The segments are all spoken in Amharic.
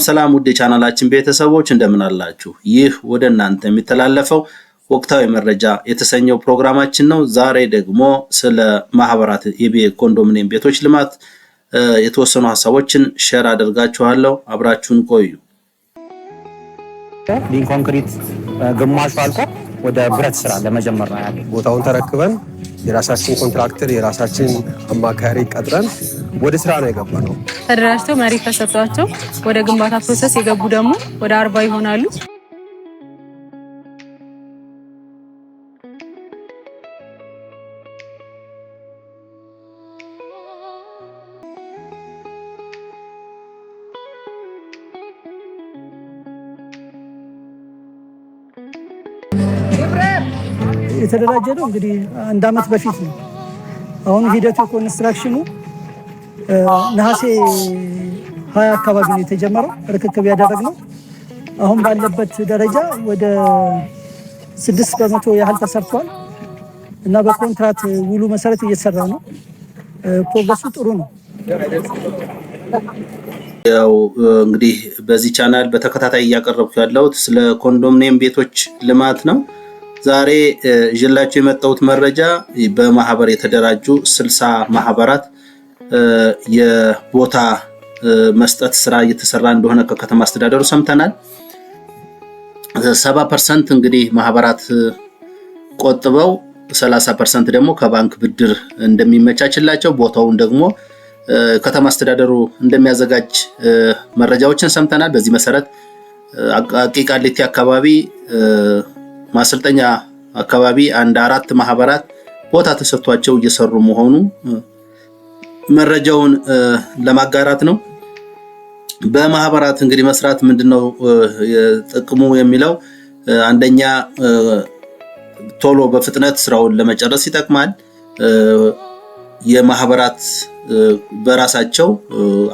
ሰላም ውድ የቻናላችን ቤተሰቦች እንደምን አላችሁ? ይህ ወደ እናንተ የሚተላለፈው ወቅታዊ መረጃ የተሰኘው ፕሮግራማችን ነው። ዛሬ ደግሞ ስለ ማህበራት የኮንዶሚኒየም ቤቶች ልማት የተወሰኑ ሀሳቦችን ሼር አደርጋችኋለሁ። አብራችሁን ቆዩ። ኮንክሪት ግማሹ አልቆ ወደ ብረት ስራ ለመጀመር ነው ያለው። ቦታውን ተረክበን የራሳችን ኮንትራክተር የራሳችን አማካሪ ቀጥረን ወደ ስራ ነው የገባነው። ተደራጅተው መሬት ተሰጥቷቸው ወደ ግንባታ ፕሮሰስ የገቡ ደግሞ ወደ 40 ይሆናሉ። የተደራጀ ነው እንግዲህ አንድ አመት በፊት ነው። አሁን ሂደቱ ኮንስትራክሽኑ ነሐሴ 20 አካባቢ ነው የተጀመረው። ርክክብ ያደረግነው አሁን ባለበት ደረጃ ወደ 6% ያህል ተሰርቷል እና በኮንትራት ውሉ መሰረት እየተሰራ ነው። ፕሮግረሱ ጥሩ ነው። ያው እንግዲህ በዚህ ቻናል በተከታታይ እያቀረብኩ ያለሁት ስለ ኮንዶሚኒየም ቤቶች ልማት ነው። ዛሬ ይዤላችሁ የመጣሁት መረጃ በማህበር የተደራጁ 60 ማህበራት የቦታ መስጠት ስራ እየተሰራ እንደሆነ ከከተማ አስተዳደሩ ሰምተናል። 70% እንግዲህ ማህበራት ቆጥበው 30% ደግሞ ከባንክ ብድር እንደሚመቻችላቸው ቦታውን ደግሞ ከተማ አስተዳደሩ እንደሚያዘጋጅ መረጃዎችን ሰምተናል። በዚህ መሰረት አቃቂ ቃሊቲ አካባቢ ማሰልጠኛ አካባቢ አንድ 4 ማህበራት ቦታ ተሰጥቷቸው እየሰሩ መሆኑ መረጃውን ለማጋራት ነው። በማህበራት እንግዲህ መስራት ምንድነው ጥቅሙ የሚለው አንደኛ ቶሎ በፍጥነት ስራውን ለመጨረስ ይጠቅማል። የማህበራት በራሳቸው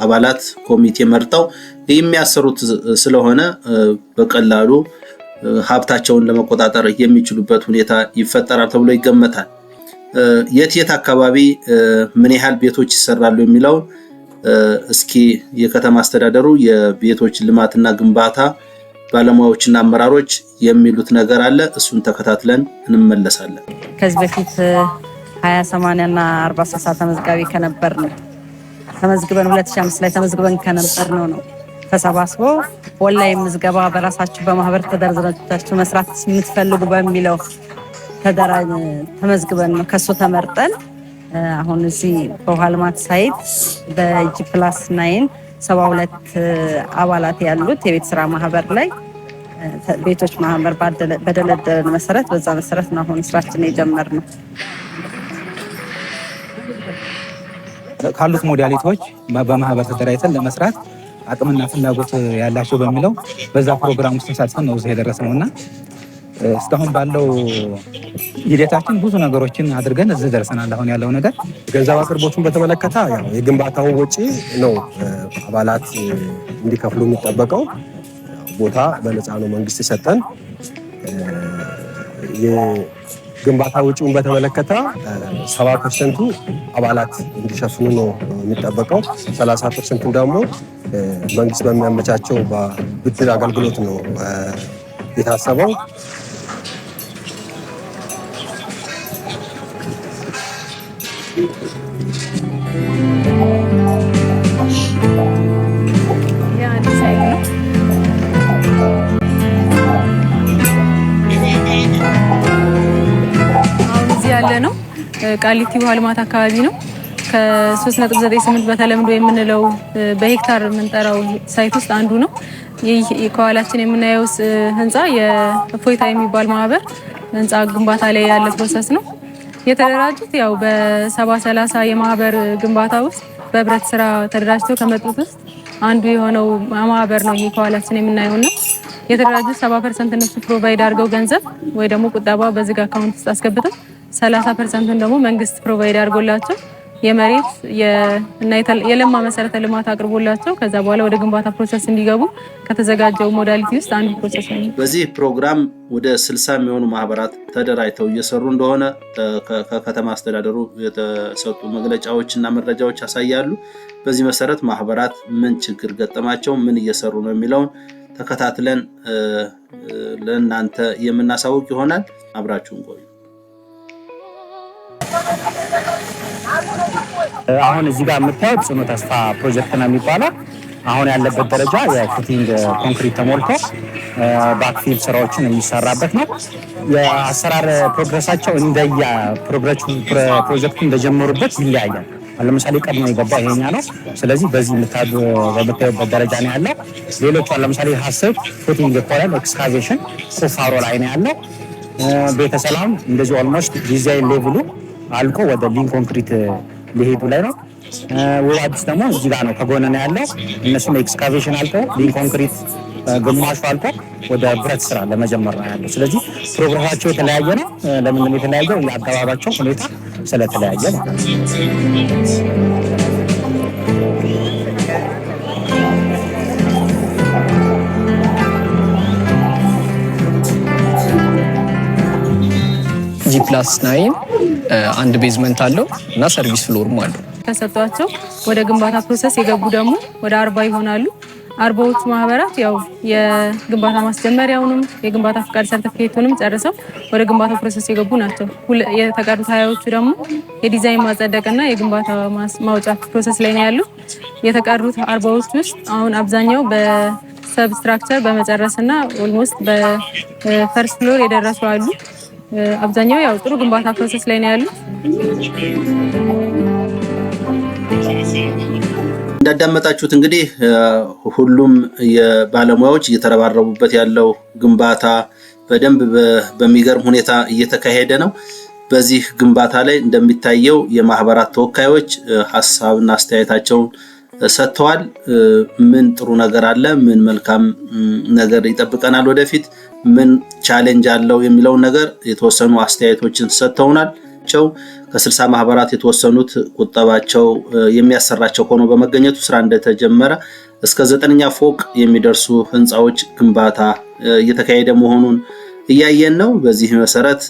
አባላት ኮሚቴ መርጠው የሚያሰሩት ስለሆነ በቀላሉ ሀብታቸውን ለመቆጣጠር የሚችሉበት ሁኔታ ይፈጠራል ተብሎ ይገመታል። የት አካባቢ ምን ያህል ቤቶች ይሰራሉ የሚለው እስኪ የከተማ አስተዳደሩ የቤቶች ልማትና ግንባታ ባለሙያዎችና አመራሮች የሚሉት ነገር አለ። እሱን ተከታትለን እንመለሳለን። ከዚህ በፊት 20/80 እና 40/60 ተመዝጋቢ ከነበርን ተመዝግበን 2005 ላይ ተመዝግበን ከነበርነው ነው ተሰባስቦ ኦንላይን ምዝገባ በራሳችሁ በማህበር ተደራጅታችሁ መስራት የምትፈልጉ በሚለው ተመዝግበን ነው ከሱ ተመርጠን አሁን እዚህ በውሃ ልማት ሳይት በጂ+9 72 አባላት ያሉት የቤት ስራ ማህበር ላይ ቤቶች ማህበር በደለደለን መሰረት በዛ መሰረት ነው አሁን ስራችን የጀመርነው። ካሉት ሞዳሊቲዎች በማህበር ተደራጅተን ለመስራት አቅምና ፍላጎት ያላቸው በሚለው በዛ ፕሮግራም ውስጥ ተሳትፈን ነው እዚህ የደረስነውና እስካሁን ባለው ሂደታችን ብዙ ነገሮችን አድርገን እዚህ ደርሰናል። አሁን ያለው ነገር ገንዘብ አቅርቦቱን በተመለከተ ያው የግንባታውን ወጪ ነው አባላት እንዲከፍሉ የሚጠበቀው። ቦታ በነፃ ነው መንግስት የሰጠን። የግንባታ ወጪውን በተመለከተ 70% አባላት እንዲሸፍኑ ነው የሚጠበቀው። 30% ደግሞ መንግስት በሚያመቻቸው በብድር አገልግሎት ነው የታሰበው። ነው ቃሊቲ ውሃ ልማት አካባቢ ነው። ከ3.98 በተለምዶ የምንለው በሄክታር የምንጠራው ሳይት ውስጥ አንዱ ነው። ይህ ከኋላችን የምናየው ህንፃ የፎይታ የሚባል ማህበር ህንፃ ግንባታ ላይ ያለ ፕሮሰስ ነው። የተደራጁት ያው በ70/30 የማህበር ግንባታ ውስጥ በህብረት ስራ ተደራጅተው ከመጡት ውስጥ አንዱ የሆነው ማህበር ነው። ይህ ከኋላችን የምናየውና የተደራጁት 70% እነሱ ፕሮቫይድ አድርገው ገንዘብ ወይ ደግሞ ቁጠባ በዝግ አካውንት ውስጥ አስገብተው 30%ን ደግሞ መንግስት ፕሮቫይድ አድርጎላቸው የመሬት እና የለማ መሰረተ ልማት አቅርቦላቸው ከዛ በኋላ ወደ ግንባታ ፕሮሰስ እንዲገቡ ከተዘጋጀው ሞዳሊቲ ውስጥ አንዱ ፕሮሰስ ነው። በዚህ ፕሮግራም ወደ 60 የሚሆኑ ማህበራት ተደራጅተው እየሰሩ እንደሆነ ከከተማ አስተዳደሩ የተሰጡ መግለጫዎችና መረጃዎች ያሳያሉ። በዚህ መሰረት ማህበራት ምን ችግር ገጠማቸው፣ ምን እየሰሩ ነው የሚለውን ተከታትለን ለእናንተ የምናሳውቅ ይሆናል። አብራችሁን ቆዩ። አሁን እዚህ ጋር የምታዩት ጽኑ ተስፋ ፕሮጀክት ነው የሚባለው። አሁን ያለበት ደረጃ የፉቲንግ ኮንክሪት ተሞልቶ ባክፊል ስራዎችን የሚሰራበት ነው። የአሰራር ፕሮግረሳቸው እንደያ ፕሮጀክቱ እንደጀመሩበት ይለያያል። ለምሳሌ ቀድሞ የገባ ይሄኛ ነው። ስለዚህ በዚህ በምታዩበት ደረጃ ነው ያለው። ሌሎቹ ለምሳሌ ሀሰብ ፉቲንግ ኮረል ኤክስካቬሽን ቁፋሮ ላይ ነው ያለው። ቤተሰላም እንደዚህ ኦልሞስት ዲዛይን ሌቭሉ አልቆ ወደ ሊን ኮንክሪት ሊሄዱ ላይ ነው። ውብ አዲስ ደግሞ እዚህ ጋር ነው ከጎን ነው ያለው። እነሱም ኤክስካቬሽን አልቆ ሊን ኮንክሪት ግማሹ አልቆ ወደ ብረት ስራ ለመጀመር ነው ያለው። ስለዚህ ፕሮግረሳቸው የተለያየ ነው። ለምን የተለያየው? የአገባባቸው ሁኔታ ስለተለያየ ነው። G+9 አንድ ቤዝመንት አለው እና ሰርቪስ ፍሎርም አለው። ተሰጥቷቸው ወደ ግንባታ ፕሮሰስ የገቡ ደግሞ ወደ 40 ይሆናሉ። 40ዎቹ ማህበራት ያው የግንባታ ማስጀመሪያውንም የግንባታ ፍቃድ ሰርቲፊኬቱንም ጨርሰው ወደ ግንባታ ፕሮሰስ የገቡ ናቸው። የተቀሩት 20ዎቹ ደግሞ የዲዛይን ማጸደቅና የግንባታ ማውጫ ፕሮሰስ ላይ ነው ያሉት። የተቀሩት 40ዎቹ ውስጥ አሁን አብዛኛው በሰብስትራክቸር በመጨረስና ኦልሞስት በፈርስት ፍሎር የደረሱ አሉ። አብዛኛው ያው ጥሩ ግንባታ ፕሮሰስ ላይ ነው ያሉት። እንዳዳመጣችሁት እንግዲህ ሁሉም የባለሙያዎች እየተረባረቡበት ያለው ግንባታ በደንብ በሚገርም ሁኔታ እየተካሄደ ነው። በዚህ ግንባታ ላይ እንደሚታየው የማህበራት ተወካዮች ሀሳብና አስተያየታቸውን ሰጥተዋል። ምን ጥሩ ነገር አለ፣ ምን መልካም ነገር ይጠብቀናል፣ ወደፊት ምን ቻሌንጅ አለው የሚለውን ነገር የተወሰኑ አስተያየቶችን ሰጥተውናል። ከ60 ማህበራት የተወሰኑት ቁጠባቸው የሚያሰራቸው ሆኖ በመገኘቱ ስራ እንደተጀመረ እስከ 9ኛ ፎቅ የሚደርሱ ህንፃዎች ግንባታ እየተካሄደ መሆኑን እያየን ነው። በዚህ መሰረት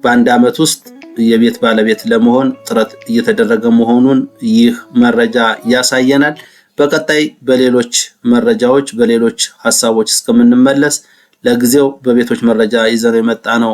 በአንድ ዓመት ውስጥ የቤት ባለቤት ለመሆን ጥረት እየተደረገ መሆኑን ይህ መረጃ ያሳየናል። በቀጣይ በሌሎች መረጃዎች በሌሎች ሐሳቦች እስከምንመለስ ለጊዜው በቤቶች መረጃ ይዘን የመጣ ነው